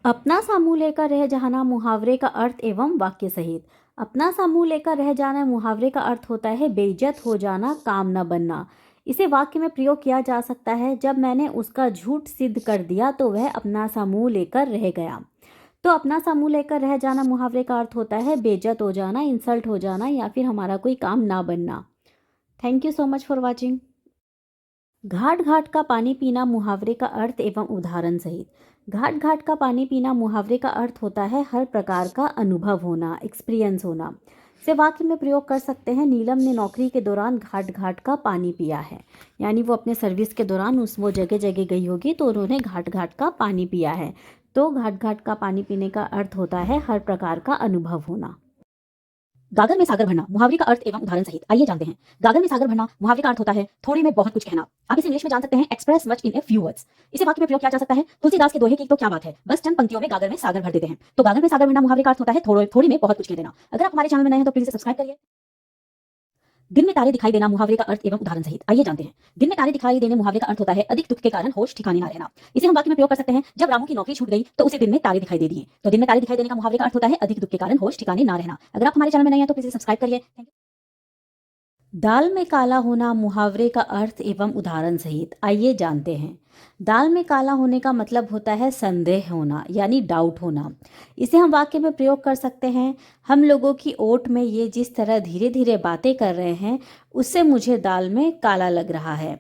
अपना सा मुँह लेकर रह जाना मुहावरे का अर्थ एवं वाक्य सहित। अपना सा मुँह लेकर रह जाना मुहावरे का अर्थ होता है बेइज्जत हो जाना, काम न बनना। इसे वाक्य में प्रयोग किया जा सकता है, जब मैंने उसका झूठ सिद्ध कर दिया तो वह अपना सा मुँह लेकर रह गया। तो अपना सा मुँह लेकर रह जाना मुहावरे का अर्थ होता है बेइज्जत हो जाना, इंसल्ट हो जाना या फिर हमारा कोई काम ना बनना। Thank you so much for watching. घाट घाट का पानी पीना मुहावरे का अर्थ एवं उदाहरण सहित। घाट घाट का पानी पीना मुहावरे का अर्थ होता है हर प्रकार का अनुभव होना, एक्सपीरियंस होना। से वाक्य में प्रयोग कर सकते हैं, नीलम ने नौकरी के दौरान घाट घाट का पानी पिया है। यानी वो अपने सर्विस के दौरान वो जगह जगह गई होगी तो उन्होंने घाट घाट का पानी पिया है। तो घाट घाट का पानी पीने का अर्थ होता है हर प्रकार का अनुभव होना। गागर में सागर भरना मुहावरे का अर्थ एवं उदाहरण सहित। आइए जानते हैं। गागर में सागर भरना मुहावरे का अर्थ होता है थोड़े में बहुत कुछ कहना। आप इसे इंग्लिश में जान सकते हैं express much in a few words. इसे वाक्य में प्रयोग किया जा सकता है, तुलसीदास के दोहे की तो क्या बात है, बस चंद पंक्तियों में गागर में सागर भर देते हैं। तो गागर में सागर भरना मुहावरे का अर्थ होता है थोड़ी में बहुत कुछ कह देना। अगर आप हमारे चैनल में नए हैं तो प्लीज सब्सक्राइब करिए। दिन में तारे दिखाई देना मुहावरे का अर्थ एवं उदाहरण सहित। आइए जानते हैं। दिन में तारे दिखाई देने मुहावरे का अर्थ होता है अधिक दुख के कारण होश ठिकाने ना रहना। इसे हम वाक्य में प्रयोग कर सकते हैं, जब रामू की नौकरी छूट गई तो उसे दिन में तारे दिखाई दे दिए। तो दिन में तारे दिखाई देने का मुहावरे का अर्थ होता है अधिक दुख के कारण होश ठिकाने ना रहना। अगर आप हमारे चैनल में नए हैं तो प्लीज सब्सक्राइब करिए। दाल में काला होना मुहावरे का अर्थ एवं उदाहरण सहित। आइए जानते हैं। दाल में काला होने का मतलब होता है संदेह होना, यानी डाउट होना। इसे हम वाक्य में प्रयोग कर सकते हैं, हम लोगों की ओट में ये जिस तरह धीरे धीरे बातें कर रहे हैं उससे मुझे दाल में काला लग रहा है।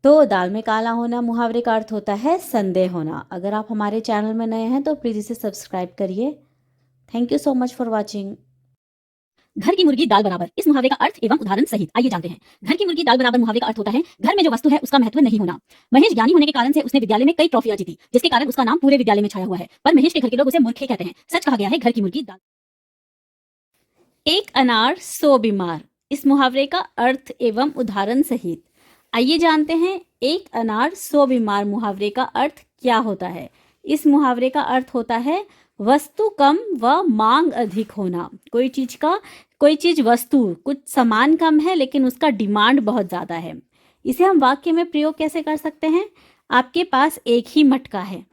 तो दाल में काला होना मुहावरे का अर्थ होता है संदेह होना। अगर आप हमारे चैनल में नए हैं तो प्लीज़ इसे सब्सक्राइब करिए। Thank you so much for watching. घर की मुर्गी दाल बराबर इस मुहावरे का अर्थ एवं उदाहरण सहित। आइए जानते हैं। घर की मुर्गी दाल बराबर मुहावरे का अर्थ होता है घर में जो वस्तु है उसका महत्व नहीं होना। महेश ज्ञानी होने के कारण से उसने विद्यालय में कई ट्रॉफियां जीती, जिसके कारण उसका नाम पूरे विद्यालय में छाया हुआ है। पर महेश के घर के लोग उसे मूर्ख ही कहते हैं। सच कहा गया है घर की मुर्गी दाल। एक अनार सौ बीमार इस मुहावरे का अर्थ एवं उदाहरण सहित। आइए जानते हैं। एक अनार सौ बीमार मुहावरे का अर्थ क्या होता है। इस मुहावरे का अर्थ होता है वस्तु कम व मांग अधिक होना। कोई चीज वस्तु कुछ सामान कम है लेकिन उसका डिमांड बहुत ज़्यादा है। इसे हम वाक्य में प्रयोग कैसे कर सकते हैं। आपके पास एक ही मटका है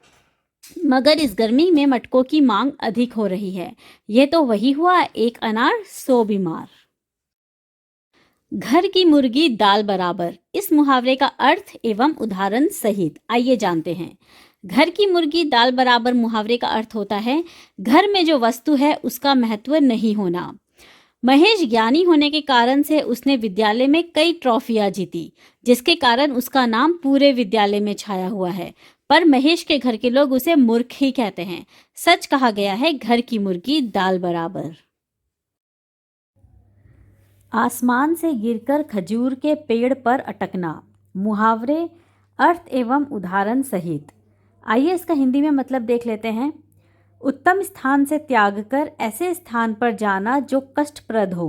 मगर इस गर्मी में मटकों की मांग अधिक हो रही है। यह तो वही हुआ एक अनार सौ बीमार। घर की मुर्गी दाल बराबर इस मुहावरे का अर्थ एवं उदाहरण सहित। आइए जानते हैं। घर की मुर्गी दाल बराबर मुहावरे का अर्थ होता है घर में जो वस्तु है उसका महत्व नहीं होना। महेश ज्ञानी होने के कारण से उसने विद्यालय में कई ट्रॉफियां जीती, जिसके कारण उसका नाम पूरे विद्यालय में छाया हुआ है। पर महेश के घर के लोग उसे मूर्ख ही कहते हैं। सच कहा गया है घर की मुर्गी दाल बराबर। आसमान से गिरकर खजूर के पेड़ पर अटकना मुहावरे अर्थ एवं उदाहरण सहित। आइए इसका हिंदी में मतलब देख लेते हैं। उत्तम स्थान से त्याग कर ऐसे स्थान पर जाना जो कष्टप्रद हो।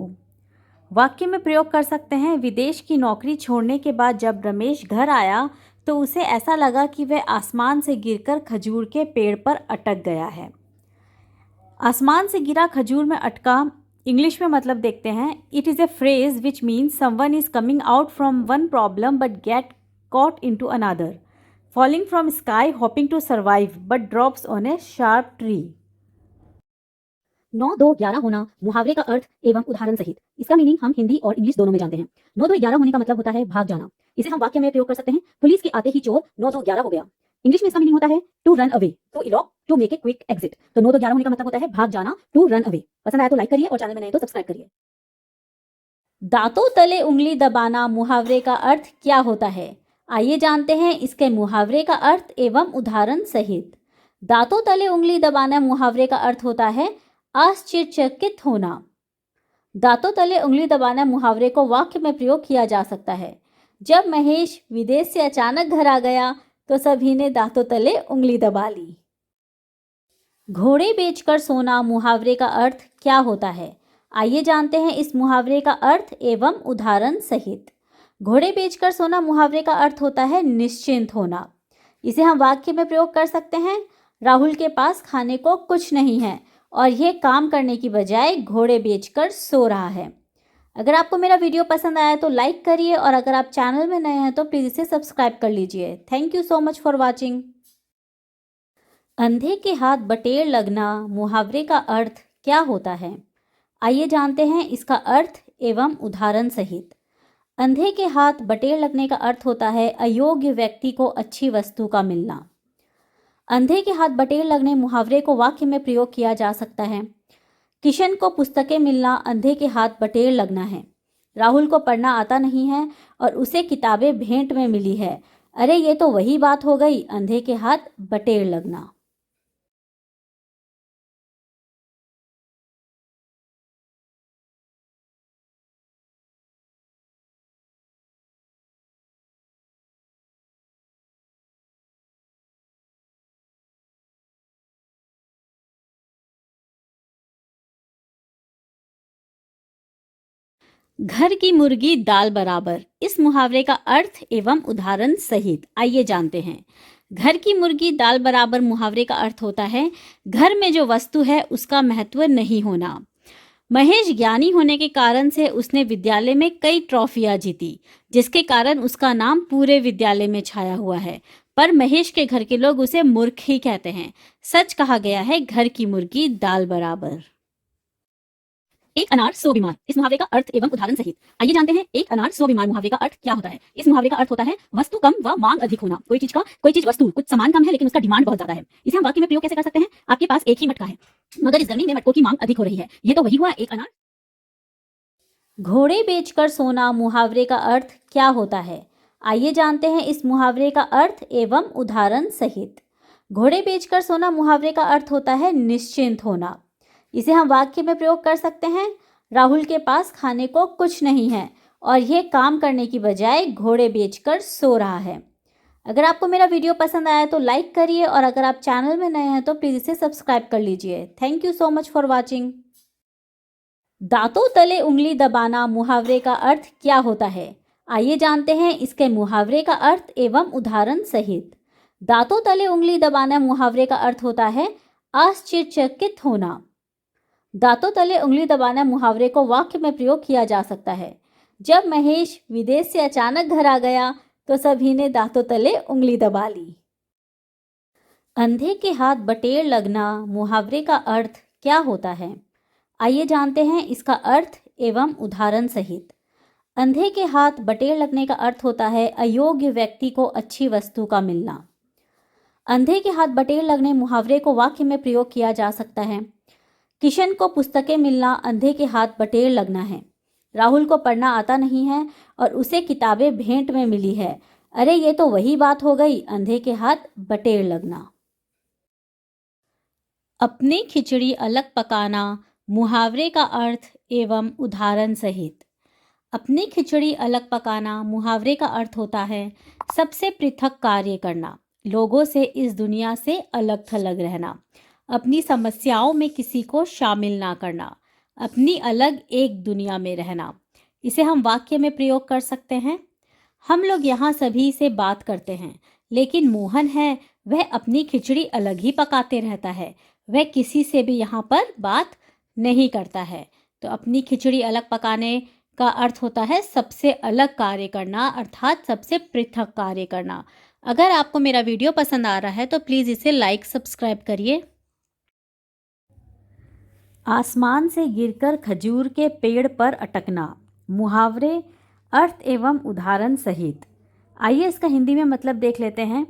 वाक्य में प्रयोग कर सकते हैं, विदेश की नौकरी छोड़ने के बाद जब रमेश घर आया तो उसे ऐसा लगा कि वह आसमान से गिरकर खजूर के पेड़ पर अटक गया है। आसमान से गिरा खजूर में अटका इंग्लिश में मतलब देखते हैं। It is a phrase which means someone is coming out from one problem but get caught into another, falling from sky hoping to survive but drops on a sharp tree। 9-2-11 होना मुहावरे का अर्थ एवं उदाहरण सहित। इसका मीनिंग हम हिंदी और English दोनों में जानते हैं। 9-2-11 होने का मतलब होता है भाग जाना। इसे हम वाक्य में प्रयोग कर सकते हैं, पुलिस के आते ही चोर 9-2-11 हो गया। इंग्लिश में इसका मीनिंग होता है to run away, to elope, to make a quick exit. तो 9-2-11 होने का मतलब होता है भाग जाना, टू रन अवे। पसंद आया तो लाइक करिए और चैनल में नए तो सब्सक्राइब करिए। दांतों तले उंगली दबाना मुहावरे का अर्थ क्या होता है। आइए जानते हैं इसके मुहावरे का अर्थ एवं उदाहरण सहित। दांतों तले उंगली दबाना मुहावरे का अर्थ होता है आश्चर्यचकित होना। दांतों तले उंगली दबाना मुहावरे को वाक्य में प्रयोग किया जा सकता है। जब महेश विदेश से अचानक घर आ गया तो सभी ने दांतों तले उंगली दबा ली। घोड़े बेचकर सोना मुहावरे का अर्थ क्या होता है। आइए जानते हैं इस मुहावरे का अर्थ एवं उदाहरण सहित। घोड़े बेचकर सोना मुहावरे का अर्थ होता है निश्चिंत होना। इसे हम वाक्य में प्रयोग कर सकते हैं, राहुल के पास खाने को कुछ नहीं है और यह काम करने की बजाय घोड़े बेचकर सो रहा है। अगर आपको मेरा वीडियो पसंद आया तो लाइक करिए और अगर आप चैनल में नए हैं तो प्लीज़ इसे सब्सक्राइब कर लीजिए। Thank you so much for watching. अंधे के हाथ बटेर लगना मुहावरे का अर्थ क्या होता है? आइए जानते हैं इसका अर्थ एवं उदाहरण सहित। अंधे के हाथ बटेर लगने का अर्थ होता है अयोग्य व्यक्ति को अच्छी वस्तु का मिलना। अंधे के हाथ बटेर लगने मुहावरे को वाक्य में प्रयोग किया जा सकता है। किशन को पुस्तकें मिलना अंधे के हाथ बटेर लगना है। राहुल को पढ़ना आता नहीं है और उसे किताबें भेंट में मिली है। अरे ये तो वही बात हो गई, अंधे के हाथ बटेर लगना। घर की मुर्गी दाल बराबर, इस मुहावरे का अर्थ एवं उदाहरण सहित आइए जानते हैं। घर की मुर्गी दाल बराबर मुहावरे का अर्थ होता है घर में जो वस्तु है उसका महत्व नहीं होना। महेश ज्ञानी होने के कारण से उसने विद्यालय में कई ट्रॉफियां जीती, जिसके कारण उसका नाम पूरे विद्यालय में छाया हुआ है। पर महेश के घर के लोग उसे मूर्ख ही कहते हैं। सच कहा गया है, घर की मुर्गी दाल बराबर। एक अनार सौ बीमार, इस मुहावरे का अर्थ एवं उदाहरण सहित आइए जानते हैं। एक अनार सौ बीमार मुहावरे का अर्थ क्या होता है? इस मुहावरे का अर्थ होता है वस्तु कम व मांग अधिक होना। कोई चीज वस्तु कुछ सामान कम है लेकिन उसका डिमांड बहुत ज्यादा है। इसे हम वाक्य में प्रयोग कैसे कर सकते हैं? आपके पास एक ही मटका है मगर इस गर्मी में मटकों की मांग अधिक हो रही है। ये तो वही हुआ एक अनार। घोड़े बेचकर सोना मुहावरे का अर्थ क्या होता है? आइए जानते हैं इस मुहावरे का अर्थ एवं उदाहरण सहित। घोड़े बेचकर सोना मुहावरे का अर्थ होता है निश्चिंत होना। इसे हम वाक्य में प्रयोग कर सकते हैं। राहुल के पास खाने को कुछ नहीं है और यह काम करने की बजाय घोड़े बेचकर सो रहा है। अगर आपको मेरा वीडियो पसंद आया तो लाइक करिए और अगर आप चैनल में नए हैं तो प्लीज़ इसे सब्सक्राइब कर लीजिए। Thank you so much for watching. दांतों तले उंगली दबाना मुहावरे का अर्थ क्या होता है? आइए जानते हैं इसके मुहावरे का अर्थ एवं उदाहरण सहित। दांतों तले उंगली दबाना मुहावरे का अर्थ होता है आश्चर्यचकित होना। दांतों तले उंगली दबाना मुहावरे को वाक्य में प्रयोग किया जा सकता है। जब महेश विदेश से अचानक घर आ गया तो सभी ने दांतों तले उंगली दबा ली। अंधे के हाथ बटेर लगना मुहावरे का अर्थ क्या होता है? आइए जानते हैं इसका अर्थ एवं उदाहरण सहित। अंधे के हाथ बटेर लगने का अर्थ होता है अयोग्य व्यक्ति को अच्छी वस्तु का मिलना। अंधे के हाथ बटेर लगने मुहावरे को वाक्य में प्रयोग किया जा सकता है। किशन को पुस्तकें मिलना अंधे के हाथ बटेर लगना है। राहुल को पढ़ना आता नहीं है और उसे किताबें भेंट में मिली है। अरे ये तो वही बात हो गई, अंधे के हाथ बटेर लगना। अपनी खिचड़ी अलग पकाना मुहावरे का अर्थ एवं उदाहरण सहित। अपनी खिचड़ी अलग पकाना मुहावरे का अर्थ होता है सबसे पृथक कार्य करना, लोगों से इस दुनिया से अलग थलग रहना, अपनी समस्याओं में किसी को शामिल ना करना, अपनी अलग एक दुनिया में रहना। इसे हम वाक्य में प्रयोग कर सकते हैं। हम लोग यहाँ सभी से बात करते हैं लेकिन मोहन है वह अपनी खिचड़ी अलग ही पकाते रहता है, वह किसी से भी यहाँ पर बात नहीं करता है। तो अपनी खिचड़ी अलग पकाने का अर्थ होता है सबसे अलग कार्य करना, अर्थात सबसे पृथक कार्य करना। अगर आपको मेरा वीडियो पसंद आ रहा है तो प्लीज़ इसे लाइक सब्सक्राइब करिए। आसमान से गिरकर खजूर के पेड़ पर अटकना मुहावरे अर्थ एवं उदाहरण सहित। आइए इसका हिंदी में मतलब देख लेते हैं।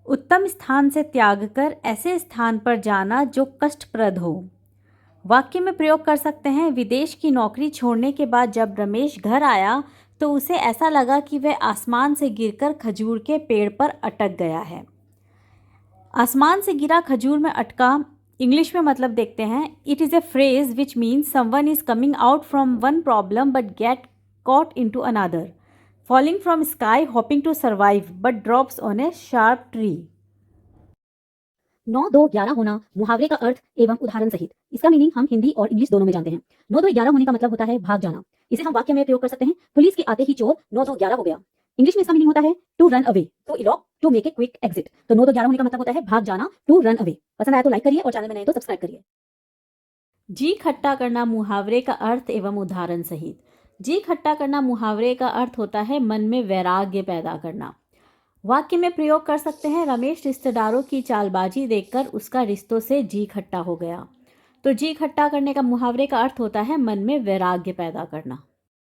उत्तम स्थान से त्याग कर ऐसे स्थान पर जाना जो कष्टप्रद हो। वाक्य में प्रयोग कर सकते हैं। विदेश की नौकरी छोड़ने के बाद जब रमेश घर आया तो उसे ऐसा लगा कि वह आसमान से गिरकर खजूर के पेड़ पर अटक गया है। आसमान से गिरा खजूर में अटका इंग्लिश में मतलब देखते हैं। It is a phrase which means someone is coming out from one problem but get caught into another, falling from sky hoping to survive but drops on a sharp tree। 9 2 11 होना मुहावरे का अर्थ एवं उदाहरण सहित। इसका मीनिंग हम हिंदी और English दोनों में जानते हैं। 9 2 11 होने का मतलब होता है भाग जाना। इसे हम वाक्य में प्रयोग कर सकते हैं। पुलिस के आते ही चोर 9 2 11 हो गया। इंग्लिश में इसका मीनिंग होता है to run away, to elope, to make a quick exit. तो 9 2 11 होने का मतलब होता है भाग जाना, टू रन अवे। पसंद आया तो लाइक करिए और चैनल में नए तो सब्सक्राइब करिए। जी खट्टा करना मुहावरे का अर्थ एवं उदाहरण सहित। जी खट्टा करना मुहावरे का अर्थ होता है मन में वैराग्य पैदा करना। वाक्य में प्रयोग कर सकते हैं, रमेश रिश्तेदारों की चालबाजी देखकर उसका रिश्तों से जी खट्टा हो गया। तो जी खट्टा करने का मुहावरे का अर्थ होता है मन में वैराग्य पैदा करना।